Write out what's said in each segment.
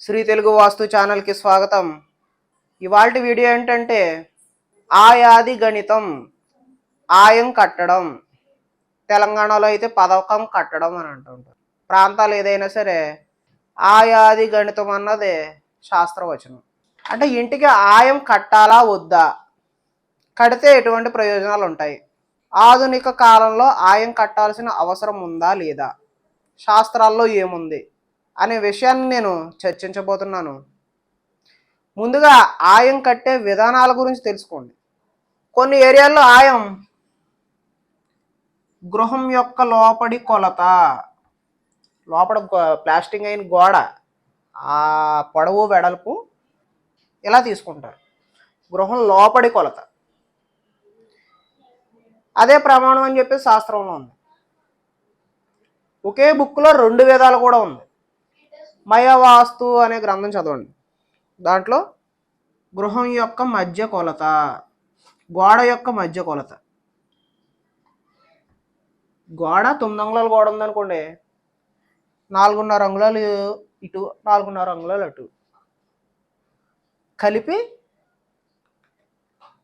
శ్రీ తెలుగు వాస్తు ఛానల్కి స్వాగతం. ఇవాల్టి వీడియో ఏంటంటే ఆయాది గణితం, ఆయం కట్టడం. తెలంగాణలో అయితే పదకం కట్టడం అని అంటుంటారు. ప్రాంతాలు ఏదైనా సరే ఆయాది గణితం అన్నది శాస్త్రవచనం. అంటే ఇంటికి ఆయం కట్టాలా వద్దా, కడితే ఎటువంటి ప్రయోజనాలు ఉంటాయి, ఆధునిక కాలంలో ఆయం కట్టాల్సిన అవసరం ఉందా లేదా, శాస్త్రాల్లో ఏముంది అనే విషయాన్ని నేను చర్చించబోతున్నాను. ముందుగా ఆయం కట్టే విధానాల గురించి తెలుసుకోండి. కొన్ని ఏరియాల్లో ఆయం గృహం యొక్క లోపడి కొలత, లోపల ప్లాస్టింగ్ అయిన గోడ ఆ పొడవు వెడల్పు ఇలా తీసుకుంటారు. గృహం లోపడి కొలత అదే ప్రమాణం అని చెప్పి శాస్త్రంలో ఉంది. ఒకే బుక్లో రెండు విధాలు కూడా ఉంది. మయవాస్తు అనే గ్రంథం చదవండి. దాంట్లో గృహం యొక్క మధ్య కొలత, గోడ యొక్క మధ్య కొలత. గోడ 9 అంగుళాల గోడ ఉందనుకోండి, 4.5 అంగుళాలు ఇటు 4.5 అంగుళాలు అటు కలిపి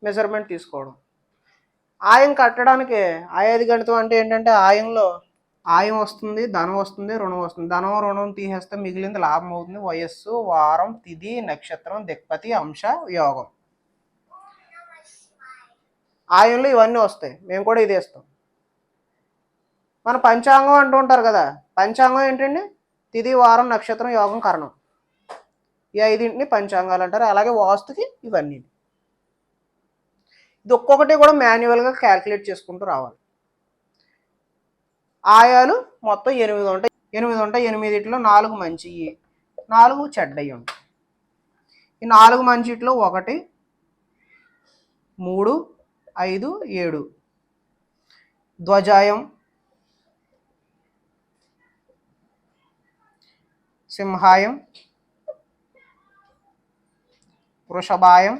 మెజర్మెంట్ తీసుకోవడం. ఆయం కట్టడానికి ఆయాది గణితం అంటే ఏంటంటే ఆయంలో ఆయం వస్తుంది, ధనం వస్తుంది, రుణం వస్తుంది. ధనం రుణం తీసేస్తే మిగిలింది లాభం అవుతుంది. వయస్సు, వారం, తిథి, నక్షత్రం, దిక్పతి, అంశ, యోగం. ఆయంలో ఇవన్నీ వస్తాయి. మేము కూడా ఇది వేస్తాం. మన పంచాంగం అంటూ ఉంటారు కదా, పంచాంగం ఏంటండి? తిథి, వారం, నక్షత్రం, యోగం, కరణం. ఈ 5 పంచాంగాలు అంటారు. అలాగే వాస్తుకి ఇవన్నీ. ఇది ఒక్కొక్కటి కూడా మాన్యువల్గా క్యాల్కులేట్ చేసుకుంటూ రావాలి. ఆయాలు మొత్తం 8 ఉంటాయి. 8 4 మంచివి, 4 చెడ్డవి ఉంటాయి. ఈ 4 మంచిట్లో 1, 3, 5, 7 ధ్వజాయం, సింహాయం, వృషభాయం,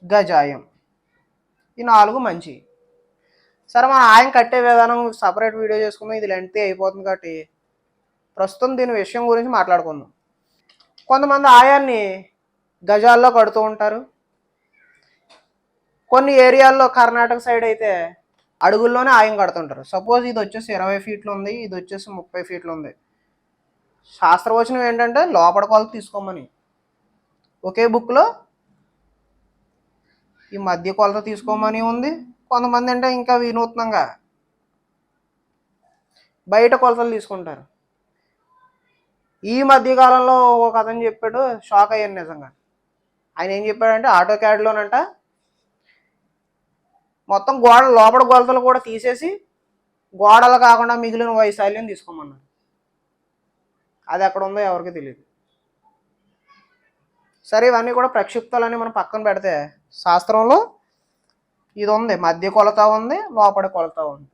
గజాయం. ఈ 4 మంచి. సరే, మనం ఆయం కట్టే విధానం సపరేట్ వీడియో చేసుకుందాం. ఇది లెంత్ అయిపోతుంది కాబట్టి ప్రస్తుతం దీని విషయం గురించి మాట్లాడుకుందాం. కొంతమంది ఆయాన్ని గజాల్లో కడుతూ ఉంటారు. కొన్ని ఏరియాల్లో కర్ణాటక సైడ్ అయితే అడుగుల్లోనే ఆయం కడుతుంటారు. సపోజ్ ఇది వచ్చేసి 20 ఫీట్లు ఉంది, ఇది వచ్చేసి 30 ఫీట్లు ఉంది. శాస్త్రవచనం ఏంటంటే లోపల కొలత తీసుకోమని. ఒకే బుక్లో ఈ మధ్య కొలత తీసుకోమని ఉంది. కొంతమంది అంటే ఇంకా వినూత్నంగా బయట కొలతలు తీసుకుంటారు. ఈ మధ్యకాలంలో ఒక అతను చెప్పాడు, షాక్ అయ్యాను నిజంగా. ఆయన ఏం చెప్పాడంటే ఆటో క్యాడ్లోనంట మొత్తం గోడల లోపల కొలతలు కూడా తీసేసి గోడలు కాకుండా మిగిలిన వైశాల్యం తీసుకోమన్నారు. అది ఎక్కడ ఉందో ఎవరికి తెలియదు. సరే, ఇవన్నీ కూడా ప్రక్షిప్తాలని మనం పక్కన పెడితే శాస్త్రంలో ఇది ఉంది, మధ్య కొలత ఉంది, లోపల కొలత ఉంది.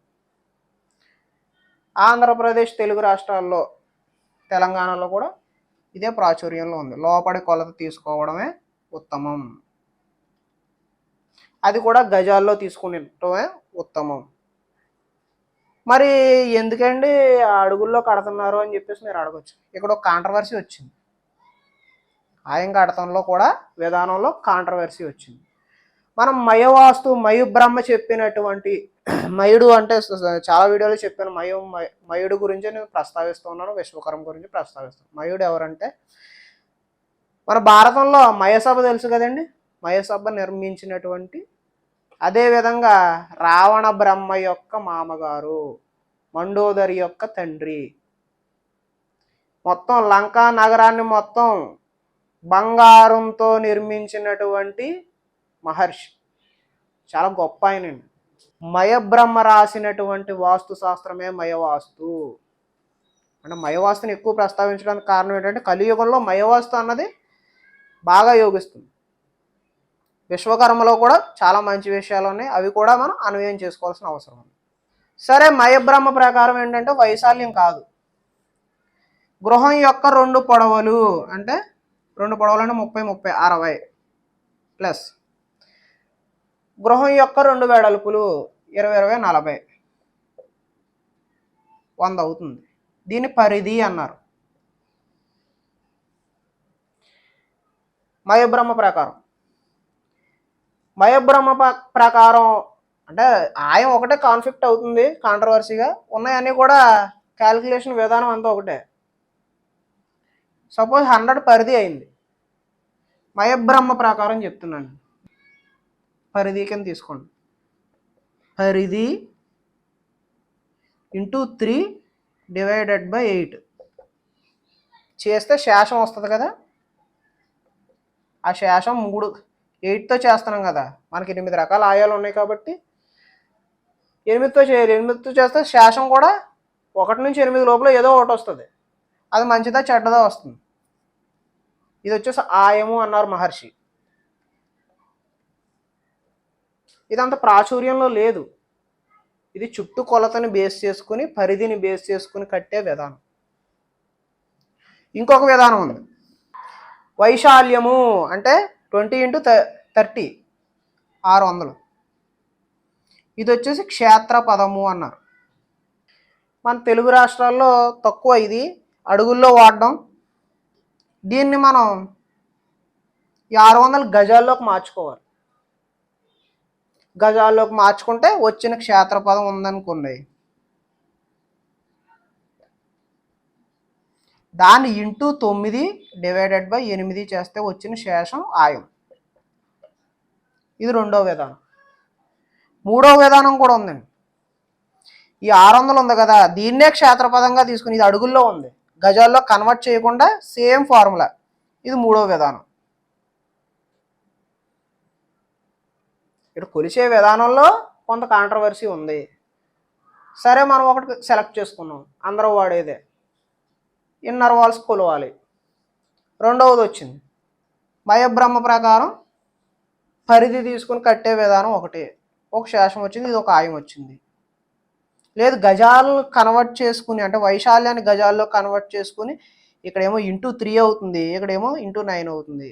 ఆంధ్రప్రదేశ్, తెలుగు రాష్ట్రాల్లో, తెలంగాణలో కూడా ఇదే ప్రాచుర్యంలో ఉంది. లోపలి కొలత తీసుకోవడమే ఉత్తమం. అది కూడా గజాల్లో తీసుకునేటమే ఉత్తమం. మరి ఎందుకండి అడుగుల్లో కడుతున్నారు అని చెప్పేసి మీరు అడగచ్చు. ఇక్కడ ఒక కాంట్రవర్సీ వచ్చింది. ఆయం కడతంలో కూడా విధానంలో కాంట్రవర్సీ వచ్చింది. మనం మయవాస్తు, మయుబ్రహ్మ చెప్పినటువంటి, మయుడు అంటే చాలా వీడియోలో చెప్పాను. మయుడు గురించి నేను ప్రస్తావిస్తున్నాను, విశ్వకర్మ గురించి ప్రస్తావిస్తాను. మయుడు ఎవరంటే మన భారతంలో మయసభ తెలుసు కదండి. మయసభ నిర్మించినటువంటి, అదేవిధంగా రావణ బ్రహ్మ యొక్క మామగారు, మండోదరి యొక్క తండ్రి, మొత్తం లంకా నగరాన్ని మొత్తం బంగారంతో నిర్మించినటువంటి మహర్షి, చాలా గొప్ప ఆయనండి. మయబ్రహ్మ రాసినటువంటి వాస్తు శాస్త్రమే మయవాస్తు. అంటే మయవాస్తుని ఎక్కువ ప్రస్తావించడానికి కారణం ఏంటంటే కలియుగంలో మయవాస్తు అన్నది బాగా యోగిస్తుంది. విశ్వకర్మలో కూడా చాలా మంచి విషయాలు ఉన్నాయి, అవి కూడా మనం అన్వయం చేసుకోవాల్సిన అవసరం ఉంది. సరే, మయబ్రహ్మ ప్రకారం ఏంటంటే వైశాల్యం కాదు, గృహం యొక్క 2 పొడవులు అంటే 2 పొడవులు అంటే 30, 30, 60 ప్లస్ గృహం యొక్క 2 వెడల్పులు 20, 20, 40, 100 అవుతుంది. దీన్ని పరిధి అన్నారు. మయబ్రహ్మ ప్రకారం. మయబ్రహ్మ ప్రకారం అంటే ఆయం ఒకటే కాన్ఫ్లిక్ట్ అవుతుంది, కాంట్రవర్సీగా ఉన్నాయన్నీ కూడా క్యాలిక్యులేషన్ విధానం అంతా ఒకటే. సపోజ్ 100 పరిధి అయింది, మయబ్రహ్మ ప్రకారం చెప్తున్నాను. పరిధి కింద తీసుకోండి, పరిధి ఇంటూ 3 డివైడెడ్ బై 8 చేస్తే శేషం వస్తుంది కదా. ఆ శేషం 8తో చేస్తున్నాం కదా, మనకి 8 రకాల ఆయాలు ఉన్నాయి కాబట్టి 8తో చేయాలి. 8తో చేస్తే శేషం కూడా 1 నుంచి 8 లోపల ఏదో ఒకటి వస్తుంది. అది మంచిదా చెడ్డదా వస్తుంది. ఇది వచ్చేసి ఆయము అన్నారు మహర్షి. ఇదంత ప్రాచుర్యంలో లేదు. ఇది చుట్టూ కొలతని బేస్ చేసుకుని, పరిధిని బేస్ చేసుకుని కట్టే విధానం. ఇంకొక విధానం ఉంది, వైశాల్యము అంటే 20 × 30 600. ఇది వచ్చేసి క్షేత్ర పదము అన్నారు. మన తెలుగు రాష్ట్రాల్లో తక్కువ ఇది అడుగుల్లో వాడడం. దీన్ని మనం 600 గజాల్లోకి మార్చుకోవాలి. గజాల్లోకి మార్చుకుంటే వచ్చిన క్షేత్రపదం ఉందనుకోండి, దాన్ని ఇంటూ 9 డివైడెడ్ బై 8 చేస్తే వచ్చిన శేషం ఆయం. ఇది రెండో విధానం. మూడో విధానం కూడా ఉందండి. ఈ 600 ఉంది కదా, దీన్నే క్షేత్రపదంగా తీసుకుని, ఇది అడుగుల్లో ఉంది, గజాల్లో కన్వర్ట్ చేయకుండా సేమ్ ఫార్ములా. ఇది మూడో విధానం. ఇక్కడ కొలిచే విధానంలో కొంత కాంట్రవర్సీ ఉంది. సరే, మనం ఒకటి సెలెక్ట్ చేసుకున్నాం, అందరూ వాడేదే, ఇన్నర్ వాల్స్ కొలవాలి. రెండవది వచ్చింది మయబ్రహ్మ ప్రకారం పరిధి తీసుకుని కట్టే విధానం ఒకటే. ఒక శేషం వచ్చింది, ఇది ఒక ఆయం వచ్చింది. లేదు, గజాలు కన్వర్ట్ చేసుకుని అంటే వైశాల్యాన్ని గజాల్లో కన్వర్ట్ చేసుకుని ఇక్కడేమో ఇంటూ 3 అవుతుంది, ఇక్కడేమో ఇంటూ 9 అవుతుంది.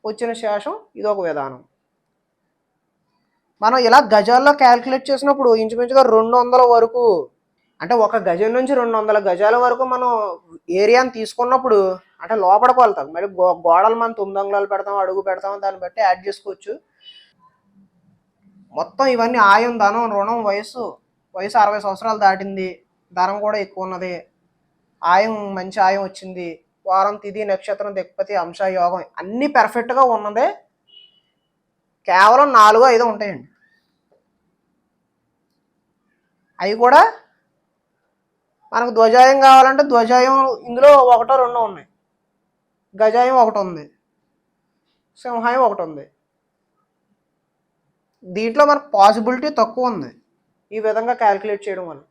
వచ్చిన శేషం ఇది ఒక విధానం. మనం ఇలా గజాల్లో క్యాల్కులేట్ చేసినప్పుడు ఇంచుమించుగా 200 వరకు, అంటే ఒక గజం నుంచి 200 గజాల వరకు మనం ఏరియాని తీసుకున్నప్పుడు, అంటే లోపలికి వెళ్తాం, మరి గోడలు మనం 9 అంగుళాలు పెడతాం, అడుగు పెడతాం, దాన్ని బట్టి యాడ్ చేసుకోవచ్చు. మొత్తం ఇవన్నీ ఆయం, ధనం, రుణం, వయసు 60 సంవత్సరాలు దాటింది, ధనం కూడా ఎక్కువ ఉన్నది, ఆయం మంచి ఆయం వచ్చింది, వారం, తిథి, నక్షత్రం, దిక్పతి, అంశ, యోగం అన్నీ పెర్ఫెక్ట్గా ఉన్నదే. కేవలం 4-5 ఉంటాయండి. అవి కూడా మనకు ధ్వజాయం కావాలంటే ధ్వజాయం ఇందులో 1-2 ఉన్నాయి, గజాయం 1 ఉంది, సింహాయం 1 ఉంది. దీంట్లో మనకు పాసిబిలిటీ తక్కువ ఉంది ఈ విధంగా క్యాల్కులేట్ చేయడం వల్ల.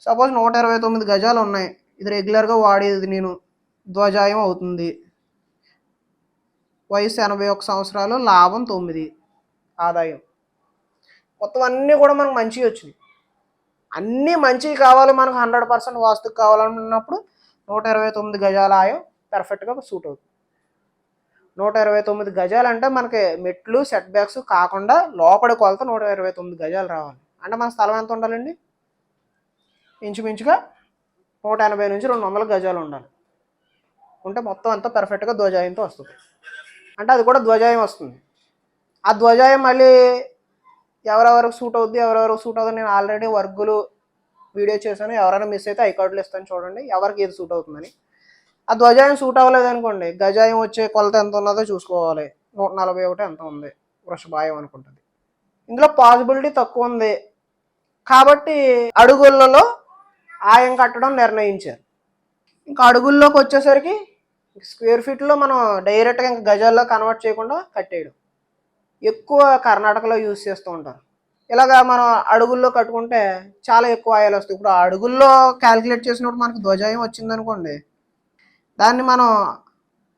సపోజ్ 129 గజాలు ఉన్నాయి, ఇది రెగ్యులర్గా వాడేది నేను, ధ్వజాయం అవుతుంది. వయసు 81 సంవత్సరాలు, లాభం 9, ఆదాయం. మొత్తం అన్నీ కూడా మనకు మంచివి వచ్చినాయి. అన్నీ మంచివి కావాలి మనకు, 100% వాస్తుకు కావాలన్నప్పుడు 129 గజాల ఆయం పెర్ఫెక్ట్గా సూట్ అవుతుంది. 129 గజాలు అంటే మనకి మెట్లు, సెట్ బ్యాక్స్ కాకుండా లోపలి కొలత 129 గజాలు రావాలి. అంటే మన స్థలం ఎంత ఉండాలండి? ఇంచుమించుగా 180 నుంచి 200 గజాలు ఉండాలి. ఉంటే మొత్తం అంతా పెర్ఫెక్ట్గా ధ్వజాయంతో వస్తుంది. అంటే అది కూడా ధ్వజాయం వస్తుంది. ఆ ధ్వజాయం మళ్ళీ ఎవరెవరికి సూట్ అవుద్ది, ఎవరెవరికి సూట్ అవుతుంది, నేను ఆల్రెడీ వర్గులు వీడియో చేశాను, ఎవరైనా మిస్ అయితే ఐకార్డులు ఇస్తాను చూడండి, ఎవరికి ఏది సూట్ అవుతుందని. ఆ ధ్వజాయం సూట్ అవ్వలేదు అనుకోండి, గజాయం వచ్చే కొలత ఎంత ఉన్నదో చూసుకోవాలి. 141 ఎంత ఉంది, వృషభాయం అనుకుంటుంది. ఇందులో పాసిబిలిటీ తక్కువ ఉంది కాబట్టి అడుగులలో ఆయం కట్టడం నిర్ణయించారు. ఇంకా అడుగుల్లోకి వచ్చేసరికి స్క్వేర్ ఫీట్లో మనం డైరెక్ట్గా ఇంకా గజాల్లో కన్వర్ట్ చేయకుండా కట్టేయడం. ఎక్కువ కర్ణాటకలో యూజ్ చేస్తూ ఉంటారు. ఇలాగా మనం అడుగుల్లో కట్టుకుంటే చాలా ఎక్కువ ఆయాలు వస్తాయి. ఇప్పుడు అడుగుల్లో క్యాల్కులేట్ చేసినప్పుడు మనకు ధ్వజాయం వచ్చిందనుకోండి, దాన్ని మనం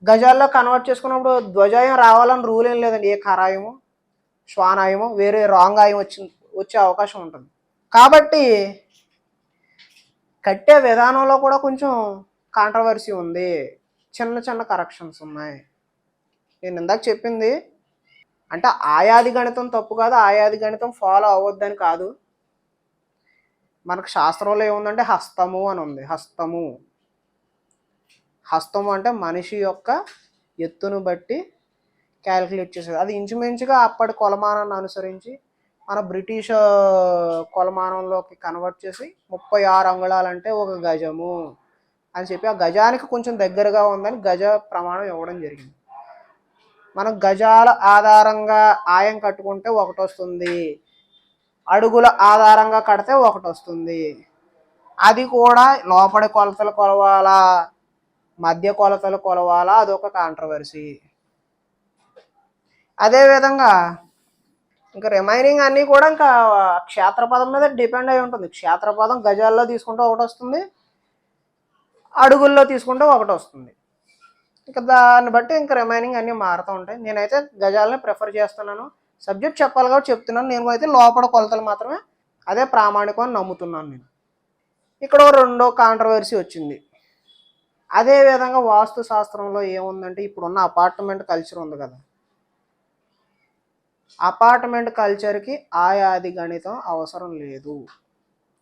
గజాల్లో కన్వర్ట్ చేసుకున్నప్పుడు ధ్వజాయం రావాలని రూల్ ఏం లేదండి. ఏ ఖరాయమో, శ్వానాయమో, వేరే రాంగ్ ఆయం వచ్చే అవకాశం ఉంటుంది. కాబట్టి కట్టే విధానంలో కూడా కొంచెం కాంట్రవర్సీ ఉంది, చిన్న చిన్న కరెక్షన్స్ ఉన్నాయి. నేను ఇందాక చెప్పింది అంటే ఆయాది గణితం తప్పు కాదు, ఆయాది గణితం ఫాలో అవ్వద్దని కాదు. మనకు శాస్త్రంలో ఏముందంటే హస్తము అని ఉంది. హస్తము అంటే మనిషి యొక్క ఎత్తును బట్టి క్యాలిక్యులేట్ చేసేది. అది ఇంచుమించుగా అప్పటి కొలమానాన్ని అనుసరించి మన బ్రిటిష్ కొలమానంలోకి కన్వర్ట్ చేసి 36 అంగుళాలంటే ఒక గజము అని చెప్పి, ఆ గజానికి కొంచెం దగ్గరగా ఉందని గజ ప్రమాణం ఇవ్వడం జరిగింది. మనం గజాల ఆధారంగా ఆయం కట్టుకుంటే ఒకటి వస్తుంది, అడుగుల ఆధారంగా కడితే ఒకటి వస్తుంది. అది కూడా లోపలి కొలతలు కొలవాలా, మధ్య కొలతలు కొలవాలా, అదొక కాంట్రవర్సీ. అదేవిధంగా ఇంకా రిమైనింగ్ అన్నీ కూడా ఇంకా క్షేత్రపదం మీద డిపెండ్ అయి ఉంటుంది. క్షేత్రపదం గజాల్లో తీసుకుంటే ఒకటి వస్తుంది, అడుగుల్లో తీసుకుంటే ఒకటి వస్తుంది. ఇంకా దాన్ని బట్టి ఇంకా రిమైనింగ్ అన్నీ మారుతూ ఉంటాయి. నేనైతే గజాలని ప్రిఫర్ చేస్తున్నాను. సబ్జెక్ట్ చెప్పాలి కాబట్టి చెప్తున్నాను. నేను అయితే లోపల కొలతలు మాత్రమే అదే ప్రామాణికం అని నమ్ముతున్నాను నేను. ఇక్కడ రెండో కాంట్రవర్సీ వచ్చింది. అదేవిధంగా వాస్తు శాస్త్రంలో ఏముందంటే, ఇప్పుడున్న అపార్ట్మెంట్ కల్చర్ ఉంది కదా, అపార్ట్మెంట్ కల్చర్కి ఆయాది గణితం అవసరం లేదు.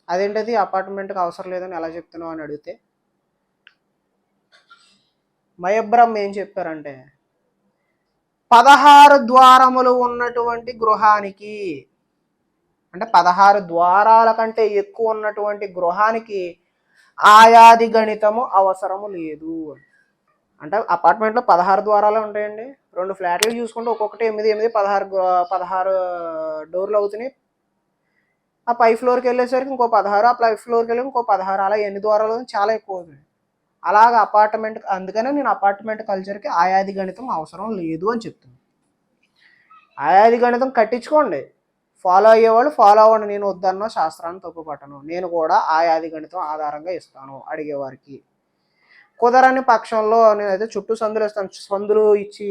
అదేంటది అపార్ట్మెంట్కి అవసరం లేదని ఎలా చెప్తున్నావు అని అడిగితే, మయబ్రహ్మ ఏం చెప్పారంటే, 16 ద్వారములు ఉన్నటువంటి గృహానికి, అంటే 16 ద్వారాల కంటే ఎక్కువ ఉన్నటువంటి గృహానికి ఆయాది గణితము అవసరము లేదు. అంటే అపార్ట్మెంట్లో 16 ద్వారాలు ఉంటాయండి. 2 ఫ్లాట్లు చూసుకుంటే ఒక్కొక్కటి 8, 8, 16 డోర్లు అవుతున్నాయి. ఆ పై ఫ్లోర్కి వెళ్ళేసరికి ఇంకో 16, ఆ పై ఫ్లోర్కి వెళ్ళి ఇంకో 16, అలా ఎన్ని ద్వారాలు చాలా ఎక్కువ అవుతుంది. అలాగ అపార్ట్మెంట్, అందుకనే నేను అపార్ట్మెంట్ కల్చర్కి ఆయాది గణితం అవసరం లేదు అని చెప్తున్నాను. ఆయాది గణితం కట్టించుకోండి, ఫాలో అయ్యేవాళ్ళు ఫాలో అవ్వండి. నేను వద్దన్నో శాస్త్రాన్ని తప్పుపట్టను. నేను కూడా ఆయాది గణితం ఆధారంగా ఇస్తాను అడిగేవారికి. కుదరని పక్షంలో నేనైతే చుట్టూ సందులు ఇస్తాను. సందులు ఇచ్చి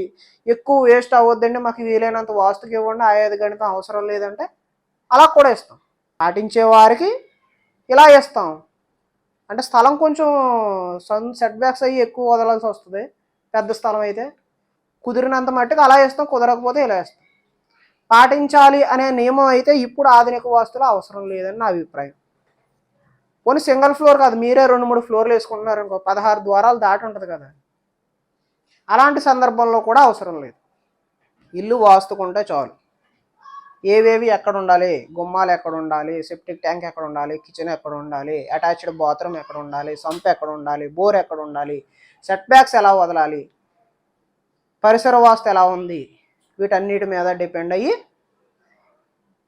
ఎక్కువ వేస్ట్ అవ్వద్దండి, మాకు వీలైనంత వాస్తుకి ఇవ్వండి, ఆయాది గణితం అవసరం లేదంటే అలా కూడా ఇస్తాం. పాటించే వారికి ఇలా ఇస్తాం. అంటే స్థలం కొంచెం సెట్ బ్యాక్స్ అయ్యి ఎక్కువ వదలాల్సి వస్తుంది పెద్ద స్థలం అయితే. కుదిరినంత మట్టుకు అలా ఇస్తాం, కుదరకపోతే ఇలా ఇస్తాం. పాటించాలి అనే నియమం అయితే ఇప్పుడు ఆధునిక వాస్తులో అవసరం లేదని నా అభిప్రాయం. పోనీ సింగిల్ ఫ్లోర్ కాదు, మీరే 2-3 ఫ్లోర్లు వేసుకుంటున్నారు ఇంకో 16 ద్వారాలు దాటి ఉంటుంది కదా, అలాంటి సందర్భంలో కూడా అవసరం లేదు. ఇల్లు వాస్తుకుంటే చాలు. ఏవేవి ఎక్కడ ఉండాలి, గుమ్మాలు ఎక్కడ ఉండాలి, సెప్టిక్ ట్యాంక్ ఎక్కడ ఉండాలి, కిచెన్ ఎక్కడ ఉండాలి, అటాచ్డ్ బాత్రూమ్ ఎక్కడ ఉండాలి, సంప్ ఎక్కడ ఉండాలి, బోర్ ఎక్కడ ఉండాలి, సెట్ బ్యాక్స్ ఎలా వదలాలి, పరిసర వాస్తు ఎలా ఉంది, వీటన్నిటి మీద డిపెండ్ అయ్యి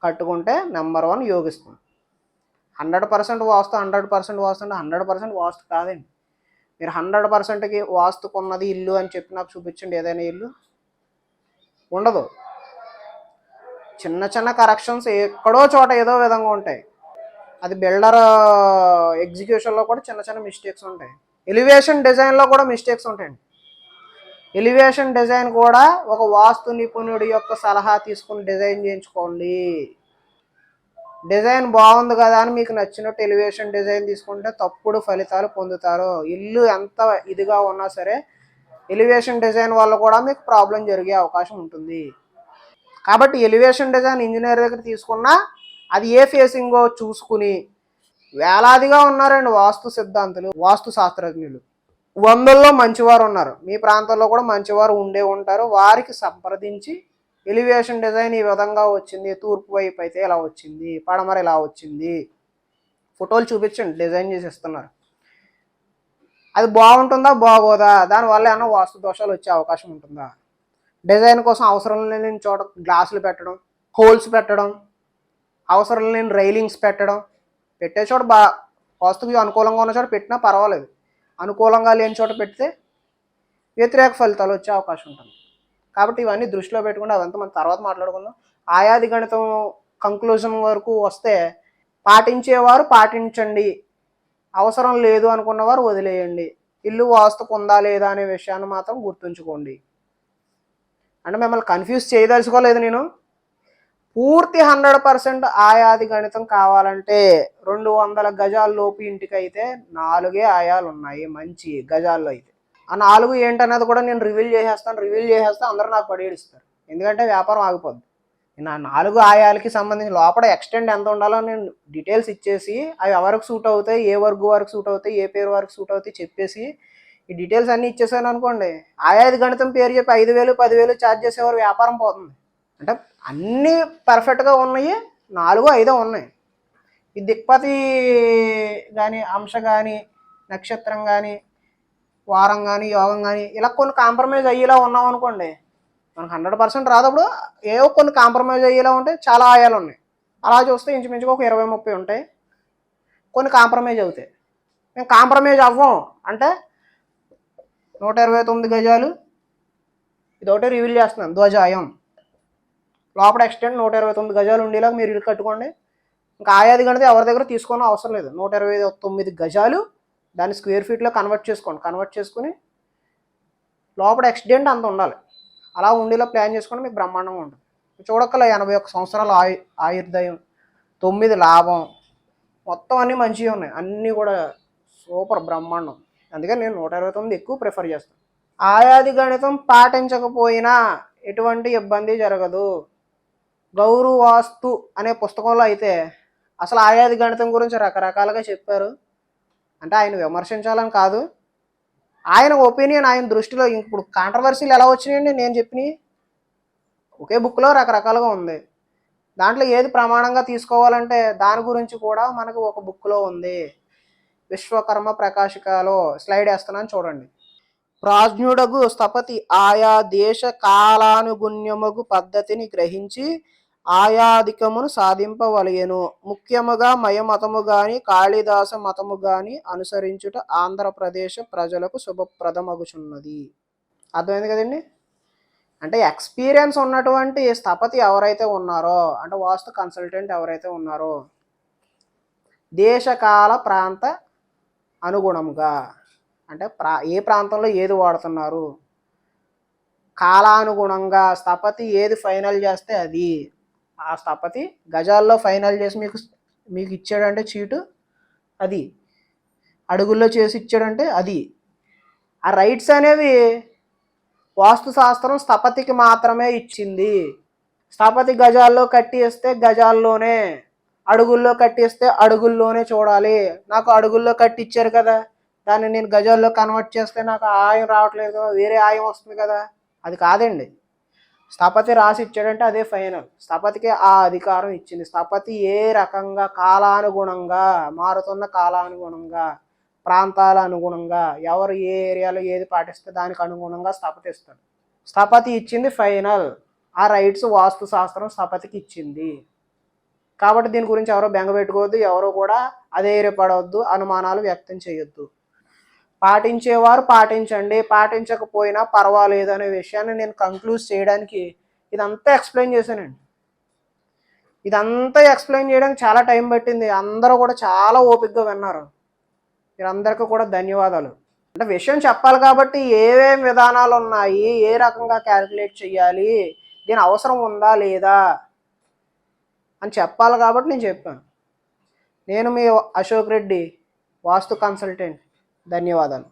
కట్టుకుంటే నెంబర్ 1 యోగిస్తుంది. 100% వాస్తు, 100% వాస్తు అంటే 100% వాస్తు కాదండి. మీరు 100%కి వాస్తుకున్నది ఇల్లు అని చెప్పి నాకు చూపించండి ఏదైనా ఇల్లు, ఉండదు. చిన్న చిన్న కరెక్షన్స్ ఎక్కడో చోట ఏదో విధంగా ఉంటాయి. అది బిల్డర్ ఎగ్జిక్యూషన్లో కూడా చిన్న చిన్న మిస్టేక్స్ ఉంటాయి. ఎలివేషన్ డిజైన్లో కూడా మిస్టేక్స్ ఉంటాయండి. ఎలివేషన్ డిజైన్ కూడా ఒక వాస్తు నిపుణుడి యొక్క సలహా తీసుకుని డిజైన్ చేయించుకోండి. డిజైన్ బాగుంది కదా అని మీకు నచ్చినట్టు ఎలివేషన్ డిజైన్ తీసుకుంటే తప్పుడు ఫలితాలు పొందుతారు. ఇల్లు ఎంత ఇదిగా ఉన్నా సరే ఎలివేషన్ డిజైన్ వల్ల కూడా మీకు ప్రాబ్లం జరిగే అవకాశం ఉంటుంది. కాబట్టి ఎలివేషన్ డిజైన్ ఇంజనీర్ దగ్గర తీసుకున్నా అది ఏ ఫేసింగో చూసుకుని, వేలాదిగా ఉన్నారండి వాస్తు సిద్ధాంతులు, వాస్తు శాస్త్రజ్ఞులు, 100లో మంచివారు ఉన్నారు. మీ ప్రాంతంలో కూడా మంచివారు ఉండే ఉంటారు. వారికి సంప్రదించి ఎలివేషన్ డిజైన్ ఈ విధంగా వచ్చింది, తూర్పు వైపు అయితే ఇలా వచ్చింది, పడమర ఇలా వచ్చింది, ఫోటోలు చూపించండి, డిజైన్ చేసి ఇస్తున్నారు. అది బాగుంటుందా బాగోదా, దానివల్ల ఏమన్నా వాస్తు దోషాలు వచ్చే అవకాశం ఉంటుందా, డిజైన్ కోసం అవసరం లేని చోట గ్లాసులు పెట్టడం, హోల్స్ పెట్టడం, అవసరం లేని రైలింగ్స్ పెట్టడం, పెట్టే చోట వాస్తుకి అనుకూలంగా ఉన్న చోట పెట్టినా పర్వాలేదు, అనుకూలంగా లేని చోట పెడితే వ్యతిరేక ఫలితాలు వచ్చే అవకాశం ఉంటుంది. కాబట్టి ఇవన్నీ దృష్టిలో పెట్టుకుంటే అదంతా మనం తర్వాత మాట్లాడుకుందాం. ఆయాది గణితం కంక్లూజన్ వరకు వస్తే, పాటించేవారు పాటించండి, అవసరం లేదు అనుకున్నవారు వదిలేయండి. ఇల్లు వాస్తుకు ఉందా లేదా అనే విషయాన్ని మాత్రం గుర్తుంచుకోండి. అంటే మిమ్మల్ని కన్ఫ్యూజ్ చేయదలుచుకోలేదు నేను. పూర్తి 100% ఆయాది గణితం కావాలంటే 200 గజాల లోపు ఇంటికి అయితే 4 ఆయాలు ఉన్నాయి మంచి గజాల్లో అయితే. ఆ 4 ఏంటన్నది కూడా నేను రివీల్ చేసేస్తే అందరూ నాకు పడేడిస్తారు, ఎందుకంటే వ్యాపారం ఆగిపోద్ది. నా 4 ఆయాలకి సంబంధించి లోపల ఎక్స్టెండ్ ఎంత ఉండాలో నేను డీటెయిల్స్ ఇచ్చేసి, అవి ఎవరికి సూట్ అవుతాయి, ఏ వర్క్ వారికి సూట్ అవుతాయి, ఏ పేరు వారికి సూట్ అవుతాయి చెప్పేసి ఈ డీటెయిల్స్ అన్నీ ఇచ్చేసాను అనుకోండి, ఆయాది గణితం పేరు చెప్పి 5,000 10,000 ఛార్జ్ చేసేవారు వ్యాపారం పోతుంది. అంటే అన్నీ పర్ఫెక్ట్గా ఉన్నాయి, 4 5 ఉన్నాయి. ఈ దిక్పతి కానీ, అంశ కానీ, నక్షత్రం కానీ, వారం కానీ, యోగం కానీ ఇలా కొన్ని కాంప్రమైజ్ అయ్యేలా ఉన్నాం అనుకోండి, మనకు 100% రాదప్పుడు ఏవో కొన్ని కాంప్రమైజ్ అయ్యేలా ఉంటాయి, చాలా ఆయాలు ఉన్నాయి. అలా చూస్తే ఇంచుమించుగా ఒక 20-30 ఉంటాయి, కొన్ని కాంప్రమైజ్ అవుతాయి. మేము కాంప్రమైజ్ అవ్వం అంటే 129 గజాలు, ఇదొకటి రివీల్ చేస్తున్నాను, ధ్వజాయం లోపల ఎక్స్టెండ్ 129 గజాలు ఉండేలాగా మీరు ఇల్లు కట్టుకోండి. ఇంకా ఆయాది గణితం ఎవరి దగ్గర తీసుకోవడం అవసరం లేదు. 129 గజాలు దాన్ని స్క్వేర్ ఫీట్లో కన్వర్ట్ చేసుకోండి. కన్వర్ట్ చేసుకుని లోపల ఎక్స్టెండ్ అంత ఉండాలి, అలా ఉండేలా ప్లాన్ చేసుకోండి, మీకు బ్రహ్మాండంగా ఉంటుంది. చూడక్కల 81 సంవత్సరాల ఆయుర్దాయం, 9 లాభం, మొత్తం అన్నీ మంచిగా ఉన్నాయి, అన్నీ కూడా సూపర్ బ్రహ్మాండం. అందుకని నేను 129 ఎక్కువ ప్రిఫర్ చేస్తాను. ఆయాది గణితం పాటించకపోయినా ఎటువంటి ఇబ్బంది జరగదు. గౌరు వాస్తు అనే పుస్తకంలో అయితే అసలు ఆయాది గణితం గురించి రకరకాలుగా చెప్పారు. అంటే ఆయన విమర్శించాలని కాదు, ఆయన ఒపీనియన్, ఆయన దృష్టిలో. ఇప్పుడు కాంట్రవర్సీలు ఎలా వచ్చినాయండి, నేను చెప్పినవి ఒకే బుక్లో రకరకాలుగా ఉంది. దాంట్లో ఏది ప్రమాణంగా తీసుకోవాలంటే దాని గురించి కూడా మనకు ఒక బుక్లో ఉంది, విశ్వకర్మ ప్రకాశికలో. స్లైడ్ వేస్తున్నాను చూడండి. ప్రాజ్ఞుడగు స్థపతి ఆయా దేశ కాలానుగుణ్యముగు పద్ధతిని గ్రహించి ఆయాధికమును సాధింపవలయను. ముఖ్యముగా మయమతము గాని కాళిదాస మతము గాని అనుసరించుట ఆంధ్రప్రదేశ్ ప్రజలకు శుభప్రదమగుచున్నది. అర్థమైంది కదండి. అంటే ఎక్స్పీరియన్స్ ఉన్నటువంటి స్థపతి ఎవరైతే ఉన్నారో, అంటే వాస్తు కన్సల్టెంట్ ఎవరైతే ఉన్నారో, దేశకాల ప్రాంత అనుగుణముగా, అంటే ఏ ప్రాంతంలో ఏది వాడుతున్నారు, కాలానుగుణంగా స్థపతి ఏది ఫైనల్ చేస్తే అది, ఆ స్థపతి గజాల్లో ఫైనల్ చేసి మీకు ఇచ్చాడంటే చీటు అది, అడుగుల్లో చేసి ఇచ్చాడంటే అది. ఆ రైట్స్ అనేవి వాస్తు శాస్త్రం స్థపతికి మాత్రమే ఇచ్చింది. స్థపతి గజాల్లో కట్టిస్తే గజాల్లోనే, అడుగుల్లో కట్టిస్తే అడుగుల్లోనే చూడాలి. నాకు అడుగుల్లో కట్టిచ్చారు కదా, దాన్ని నేను గజాల్లో కన్వర్ట్ చేస్తే నాకు ఆయం రావట్లేదు కదా, వేరే ఆయం వస్తుంది కదా, అది కాదండి. స్థపతి రాసి ఇచ్చాడంటే అదే ఫైనల్. స్థపతికి ఆ అధికారం ఇచ్చింది. స్థపతి ఏ రకంగా కాలానుగుణంగా, మారుతున్న కాలానుగుణంగా, ప్రాంతాల అనుగుణంగా, ఎవరు ఏ ఏరియాలో ఏది పాటిస్తే దానికి అనుగుణంగా స్థపతి ఇస్తాడు. స్థపతి ఇచ్చింది ఫైనల్. ఆ రైట్స్ వాస్తు శాస్త్రం స్థపతికి ఇచ్చింది. కాబట్టి దీని గురించి ఎవరో బెంగ పెట్టుకోవద్దు, ఎవరో కూడా అధైర్యపడవద్దు, అనుమానాలు వ్యక్తం చేయొద్దు. పాటించేవారు పాటించండి, పాటించకపోయినా పర్వాలేదు అనే విషయాన్ని నేను కంక్లూడ్ చేయడానికి ఇదంతా ఎక్స్ప్లెయిన్ చేశానండి. ఇదంతా ఎక్స్ప్లెయిన్ చేయడానికి చాలా టైం పట్టింది. అందరూ కూడా చాలా ఓపికగా విన్నారు. మీరందరికీ కూడా ధన్యవాదాలు. అంటే విషయం చెప్పాలి కాబట్టి ఏమేమి విధానాలు ఉన్నాయి, ఏ రకంగా క్యాలిక్యులేట్ చేయాలి, దీని అవసరం ఉందా లేదా అని చెప్పాలి కాబట్టి నేను చెప్పాను. నేను మీ అశోక్ రెడ్డి, వాస్తు కన్సల్టెంట్. ధన్యవాదాలు.